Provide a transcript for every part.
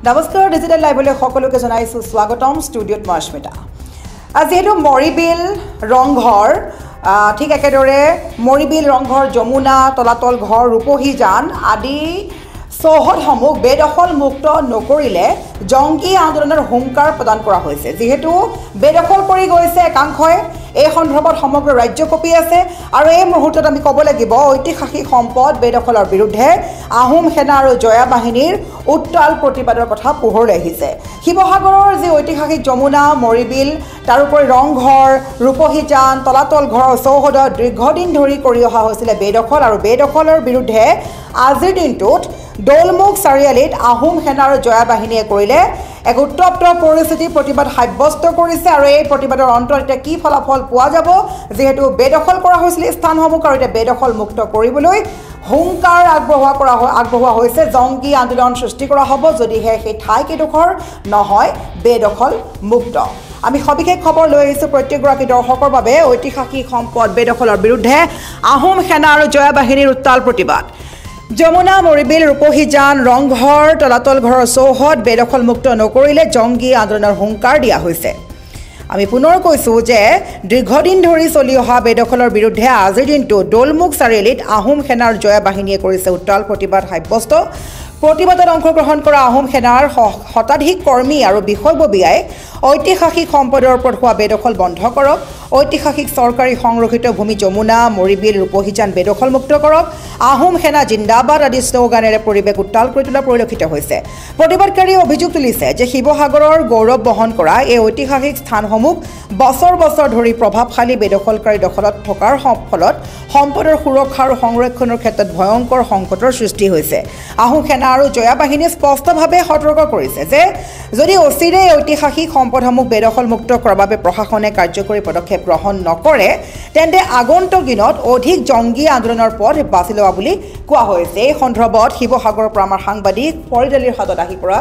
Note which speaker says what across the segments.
Speaker 1: নমস্কাৰ ডিজিটেল লাইভলৈ সকলোকে জনাইছো স্বাগতম ষ্টুডিঅ'ত মই অস্মিতা আজিহেতু মৰিবিল ৰংঘৰ ঠিক একেদৰে মৰিবিল ৰংঘৰ যমুনা তলাতল ঘৰ ৰূপহী জান আদি চৌহদসমূহ বেদখল মুক্ত নকৰিলে জংগী আন্দোলনৰ হুংকাৰ প্ৰদান কৰা হৈছে যেহেতু বেদখল কৰি গৈছে একাংশই এই সন্দৰ্ভত সমগ্ৰ ৰাজ্য কপি আছে আৰু এই মুহূৰ্তত আমি ক'ব লাগিব ঐতিহাসিক সম্পদ বেদখলৰ বিৰুদ্ধে আহোম সেনা আৰু জয়া বাহিনীৰ উত্তাল প্ৰতিবাদৰ কথা পোহৰলৈ আহিছে শিৱসাগৰৰ যি ঐতিহাসিক যমুনা মৰিবিল তাৰোপৰি ৰংঘৰ ৰূপহী জান তলাতল ঘৰৰ চৌহদত দীৰ্ঘদিন ধৰি কৰি অহা হৈছিলে বেদখল আৰু বেদখলৰ বিৰুদ্ধে আজিৰ দিনটোত দৌলমুখ চাৰিআলিত আহোম সেনা আৰু জয়া বাহিনীয়ে কৰিলে এক উত্তপ্ত পৰিস্থিতি প্ৰতিবাদ সাব্যস্ত কৰিছে আৰু এই প্ৰতিবাদৰ অন্তত এতিয়া কি ফলাফল পোৱা যাব যেহেতু বেদখল কৰা হৈছিল স্থানসমূহ আৰু এতিয়া বেদখল মুক্ত কৰিবলৈ হুংকাৰ আগবঢ়োৱা হৈছে জংগী আন্দোলন সৃষ্টি কৰা হ'ব যদিহে সেই ঠাইকেইডোখৰ নহয় বেদখল মুক্ত আমি সবিশেষ খবৰ লৈ আহিছোঁ প্ৰত্যেকগৰাকী দৰ্শকৰ বাবে ঐতিহাসিক সম্পদ বেদখলৰ বিৰুদ্ধে আহোম সেনা আৰু জয়া বাহিনীৰ উত্তাল প্ৰতিবাদ যমুনা মৰিবিল ৰূপহী জান ৰংঘৰ তলাতল ঘৰৰ চৌহদ বেদখল মুক্ত নকৰিলে জংগী আন্দোলনৰ হুংকাৰ দিয়া হৈছে আমি পুনৰ কৈছোঁ যে দীৰ্ঘদিন ধৰি চলি অহা বেদখলৰ বিৰুদ্ধে আজিৰ দিনটো দৌলমুখ চাৰিআলিত আহোম সেনাৰ জয়া বাহিনীয়ে কৰিছে উত্তাল প্ৰতিবাদ সাব্যস্ত প্ৰতিবাদত অংশগ্ৰহণ কৰা আহোম সেনাৰ শতাধিক কৰ্মী আৰু বিষয়ববীয়াই ঐতিহাসিক সম্পদৰ ওপৰত হোৱা বেদখল বন্ধ কৰক ঐতিহাসিক চৰকাৰী সংৰক্ষিত ভূমি যমুনা মৰিবিল ৰূপহী জান বেদখল মুক্ত কৰক আহোম সেনা জিন্দাবাদ আদি শ্লোগানেৰে পৰিৱেশ উত্তাল কৰি তোলা পৰিলক্ষিত হৈছে প্ৰতিবাদকাৰীয়ে অভিযোগ তুলিছে যে শিৱসাগৰৰ গৌৰৱ বহন কৰা এই ঐতিহাসিক স্থানসমূহ বছৰ বছৰ ধৰি প্ৰভাৱশালী বেদখলকাৰী দখলত থকাৰ ফলত সম্পদৰ সুৰক্ষা আৰু সংৰক্ষণৰ ক্ষেত্ৰত ভয়ংকৰ সংকটৰ সৃষ্টি হৈছে আহোম সেনা আৰু জয়া বাহিনীয়ে স্পষ্টভাৱে সতৰ্ক কৰিছে যে যদি অচিৰে ঐতিহাসিক সম্পদসমূহ বেদখল মুক্ত কৰাৰ বাবে প্ৰশাসনে কাৰ্যকৰী পদক্ষেপ গ্ৰহণ নকৰে তেন্তে আগন্তুক দিনত অধিক জংগী আন্দোলনৰ পথ বাছি লোৱা বুলি কোৱা হৈছে এই সন্দৰ্ভত শিৱসাগৰৰ পৰা আমাৰ সাংবাদিক ফৰিদ আলীৰ হাতত আহি পৰা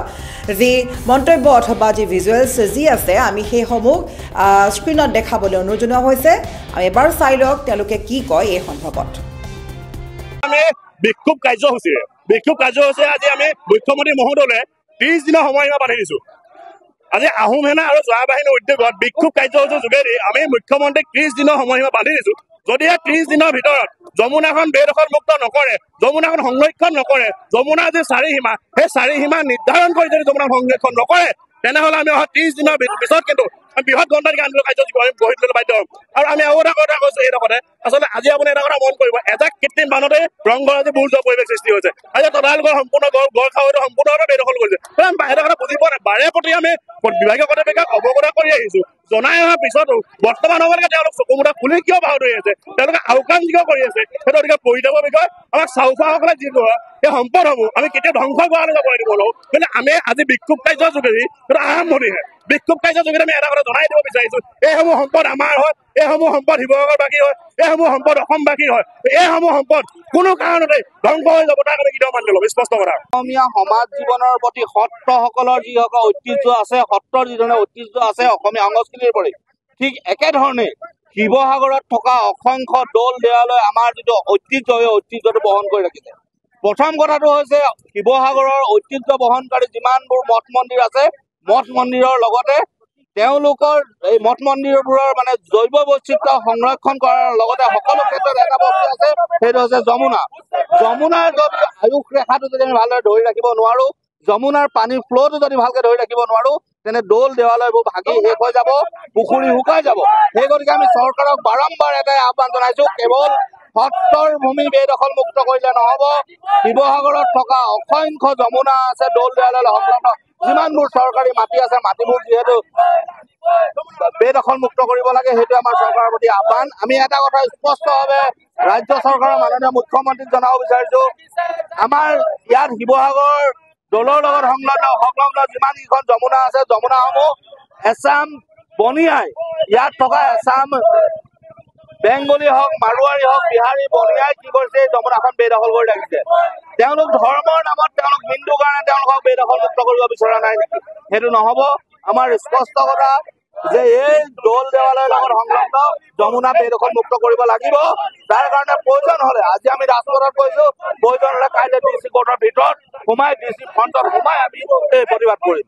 Speaker 1: যি মন্তব্য অথবা যি ভিজুৱেলছ যি আছে আমি সেইসমূহ স্ক্ৰীণত দেখাবলৈ অনুৰোধ জনোৱা হৈছে আমি এবাৰ চাই লওক তেওঁলোকে কি কয় এই সন্দৰ্ভত
Speaker 2: আমি বিক্ষোভ কাৰ্যসূচী আজি আমি মুখ্যমন্ত্ৰী মহোদয়লৈ 30 দিনৰ সময়সীমা বান্ধি দিছো আজি আহোম সেনা আৰু জয়া বাহিনীৰ উদ্যোগত বিক্ষোভ কাৰ্যসূচীৰ যোগেদি আমি মুখ্যমন্ত্ৰীক 30 দিনৰ সময়সীমা বান্ধি দিছো যদিহে 30 দিনৰ ভিতৰত যমুনাখন বেদখল মুক্ত নকৰে যমুনাখন সংৰক্ষণ নকৰে যমুনাৰ যি চাৰিসীমা সেই চাৰিসীমা নিৰ্ধাৰণ কৰি যদি যমুনা সংৰক্ষণ নকৰে তেনেহ'লে আমি অহা 30 দিনৰ পিছত কিন্তু বৃহৎ গণতান্ত্ৰিক আন্দোলন কাৰ্যসূচী গঢ়ি তুলিবলৈ বাধ্য হ'ম আৰু আমি আৰু এটা কথা কৈছোঁ এই ডোখৰতে আচলতে আজি আপুনি এটা কথা মন কৰিব এটা কৃত্ৰিম বানতে ৰংঘৰ আজি বুৰঞ্জৰ পৰিৱেশ সৃষ্টি হৈছে আজি তদাৰগড় সম্পূৰ্ণ গড় খাৱৈটো সম্পূৰ্ণভাৱে বেদখল কৰিছে এটা কথা বুজি পোৱা নাই বাৰে প্ৰতি আমি বিভাগীয় কৰ্তৃপক্ষক অৱগত কৰি আহিছোঁ জনাই অহাৰ পিছতো বৰ্তমান সময়লৈকে তেওঁলোক চকুমুঠা খুলি কিয় বাহুত হৈ আছে তেওঁলোকে আওকাণ কিয় কৰি আছে সেইটো অতিকে পৰিতাপৰ বিষয় আমাক চাউচাসকলে যি কোৱা এই সম্পদসমূহ আমি কেতিয়াও ধ্বংস কৰালৈ যাব দিব নোৱাৰোঁ কিন্তু আমি আজি বিক্ষোভ কাৰ্যৰ যোগেদি সেইটো আৰম্ভণিহে বিক্ষোভ কাৰ্যৰ যোগেদি আমি এটা কথা জনাই দিব বিচাৰিছোঁ এইসমূহ সম্পদ আমাৰ হয় এইসমূহ সম্পদ শিৱসাগৰবাসী হয় এইসমূহ সম্পদ অসমবাসী হয় এইসমূহ সম্পদ কোনো কাৰণতে ধ্বংস হৈ যাব তাক আমি কেতিয়াও মানি নল'ম স্পষ্ট কথা
Speaker 3: অসমীয়া সমাজ জীৱনৰ প্ৰতি সত্ৰসকলৰ যিসকল ঐতিহ্য আছে সত্ৰৰ যিধৰণে ঐতিহ্য আছে অসমীয়া সংস্কৃতিৰ প্ৰতি ঠিক একেধৰণে শিৱসাগৰত থকা অসংখ্য দৌল দেৱালয় আমাৰ যিটো ঐতিহ্য সেই ঐতিহ্যটো বহন কৰি ৰাখিছে প্ৰথম কথাটো হৈছে শিৱসাগৰৰ ঐতিহ্য বহনকাৰী যিমানবোৰ মঠ মন্দিৰ আছে মঠ মন্দিৰৰ লগতে তেওঁলোকৰ এই মঠ মন্দিৰবোৰৰ মানে জৈৱ বৈচিত্ৰ্য সংৰক্ষণ কৰাৰ লগতে সকলো ক্ষেত্ৰত এটা বস্তু আছে সেইটো হৈছে যমুনাৰ যদি আয়ুস ৰেখাটো যদি আমি ভালদৰে ধৰি ৰাখিব নোৱাৰো যমুনাৰ পানীৰ ফ্ল'টো যদি ভালকে ধৰি ৰাখিব নোৱাৰো তেনে দৌল দেৱালয়বোৰ ভাগি শেষ হৈ যাব পুখুৰী শুকাই যাব সেই গতিকে আমি চৰকাৰক বাৰম্বাৰ এটাই আহ্বান জনাইছো কেৱল সত্ৰৰ ভূমি বেদখল মুক্ত কৰিলে নহ'ব শিৱসাগৰত থকা অসংখ্য যমুনা আছে দৌল দেৱালয় সংলগ্ন যিমানবোৰ চৰকাৰী মাটি আছে মাটিবোৰ যিহেতু বেদখল মুক্ত কৰিব লাগে সেইটো আমাৰ চৰকাৰৰ প্ৰতি আহ্বান আমি এটা কথা স্পষ্টভাৱে ৰাজ্য চৰকাৰৰ মাননীয় মুখ্যমন্ত্ৰীক জনাব বিচাৰিছো আমাৰ ইয়াত শিৱসাগৰ দৌলৰ লগত সংলগ্ন যিমানকেইখন যমুনা আছে যমুনাসমূহ এছাম বনিয়াই ইয়াত থকা এছাম বেংগলী হওক মাৰোৱাৰী হওক বিহাৰী বনিয়াই কি কৰিছে এই যমুনাখন বেদখল কৰি ৰাখিছে তেওঁলোক ধৰ্মৰ নামত তেওঁলোক হিন্দুৰ কাৰণে তেওঁলোকক বেদখল মুক্ত কৰিব বিচৰা নাই নেকি সেইটো নহ'ব আমাৰ স্পষ্ট কথা যে এই দৌল দেৱালয়ৰ লগত সংলগ্ন যমুনাত এইডোখৰ মুক্ত কৰিব লাগিব। তাৰ কাৰণে প্ৰয়োজন হলে আজি আমি ৰাজপথত কৈছো, প্ৰয়োজন হলে কাইলৈ DC কোৰ্টৰ ভিতৰত সোমাই DC ফ্ৰণ্টত সোমাই আমি এই প্ৰতিবাদ কৰিম।